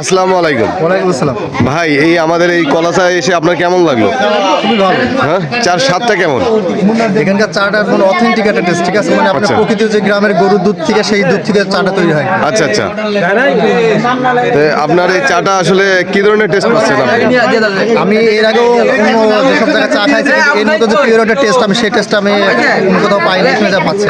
আসসালামু আলাইকুম। ওয়ালাইকুম আসসালাম। ভাই, এই আমাদের এই কলাচায় এসে আপনার কেমন লাগলো? খুবই ভালো। হ্যাঁ, চার স্বাদটা কেমন? এখানকার চাটার কোনো অথেন্টিক একটা টেস্ট, ঠিক আছে, মানে আপনার আচ্ছা। প্রকৃতির যে গ্রামের গরুর দুধ থেকে সেই দুধ থেকে চাটা তৈরি হয়। আচ্ছা আচ্ছা। তো আপনার এই চাটা আসলে কি ধরনের টেস্ট পাচ্ছেন আপনি? আমি এর আগেও অন্য যেসব জায়গায় চা খাইছি, কিন্তু এর মতো যে পিওর একটা টেস্ট আমি সেই টেস্টটা আমি অন্য কোথাও পাইনি, এখানে যা পাচ্ছি।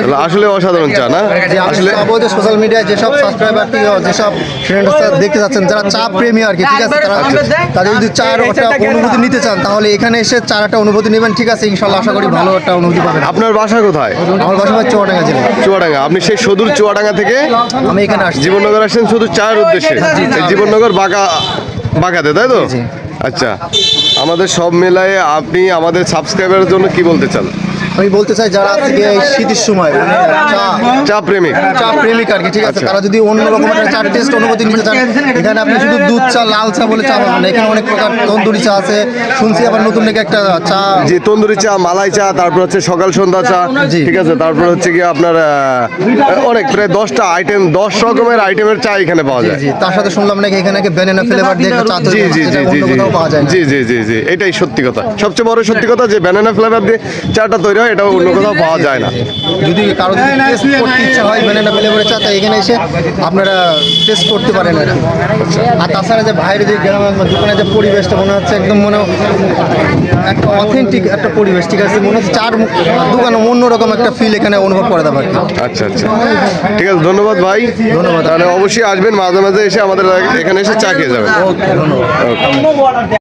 তাহলে আসলে অসাধারণ চা না? যে আসলে আসলে সোশ্যাল মিডিয়ায় যেসব সাবস্ক্রাইবার যেসব ফ্রেন্ডস দেখতে যাচ্ছেন, যারা চা প্রেমী আর কি, ঠিক আছে, তাদের যদি চার একটা অনুভূতি নিতে চান তাহলে এখানে এসে চার একটা অনুভূতি নেবেন, ঠিক আছে, ইনশাল্লাহ আশা করি ভালো একটা অনুভূতি পাবেন। আপনার বাসা কোথায়? আমার বাসা হয় চুয়াডাঙ্গা জেলা। চুয়াডাঙ্গা। আপনি সেই সুদূর চুয়াডাঙ্গা থেকে আমি এখানে আসছি জীবননগর আসছেন শুধু চায়ের উদ্দেশ্যে? এই জীবননগর বাঁকাতে, তাই তো? জি। আচ্ছা, আমাদের সব মেলায় আপনি আমাদের সাবস্ক্রাইবারের জন্য কি বলতে চান? আমি বলতে চাই যারা আজকে এই শীতের সময় মানে চা প্রেমিক, চা প্রেমিক আর কি, ঠিক আছে, আচ্ছা। তারা যদি অন্য রকম একটা চার টেস্ট অনুভূতি নিতে চান, এখানে আপনি শুধু দুধ চা, লাল চা বলে চা পাবেন না, এখানে অনেক প্রকার তন্দুরি চা আছে, শুনছি আবার নতুন নাকি একটা চা, যে তন্দুরি চা, মালাই চা, তারপর হচ্ছে সকাল সন্ধ্যা চা, জি। ঠিক আছে, তারপর হচ্ছে কি আপনার অনেক প্রায় 10টা আইটেম, 10 রকমের আইটেমের চা এখানে পাওয়া যায়। জি, তার সাথে শুনলাম নাকি এখানে ব্যানানা ফ্লেভার দিয়ে একটা চা জি তৈরি জি হয়, জি যেটা জি অন্য জি কোথাও পাওয়া যায় না। জি জি জি জি, এটাই সত্যি কথা, সবচেয়ে বড় সত্যি কথা, যে ব্যানানা ফ্লেভার দিয়ে চাটা তৈরি হয়, এটা অন্য কোথাও পাওয়া যায় না। যদি কারো টেস্ট করতে ইচ্ছা হয় ব্যানানা ফ্লেভারের চা, তাই এখানে এসে আপনারা টেস্ট করতে পারেন আর কি। আর তাছাড়া যে বাইরে যে গ্রামের দোকানে যে পরিবেশটা মনে হচ্ছে একদম একটা অথেন্টিক একটা পরিবেশ, ঠিক আছে, মনে হচ্ছে চার দোকানে অন্যরকম একটা ফিল এখানে অনুভব করা যাবে আর কি। আচ্ছা আচ্ছা, ঠিক আছে, ধন্যবাদ ভাই। ধন্যবাদ। তাহলে অবশ্যই আসবেন, মাঝে মাঝে এসে আমাদের এখানে এসে চা খেয়ে যাবেন। ওকে, ধন্যবাদ। ওকে।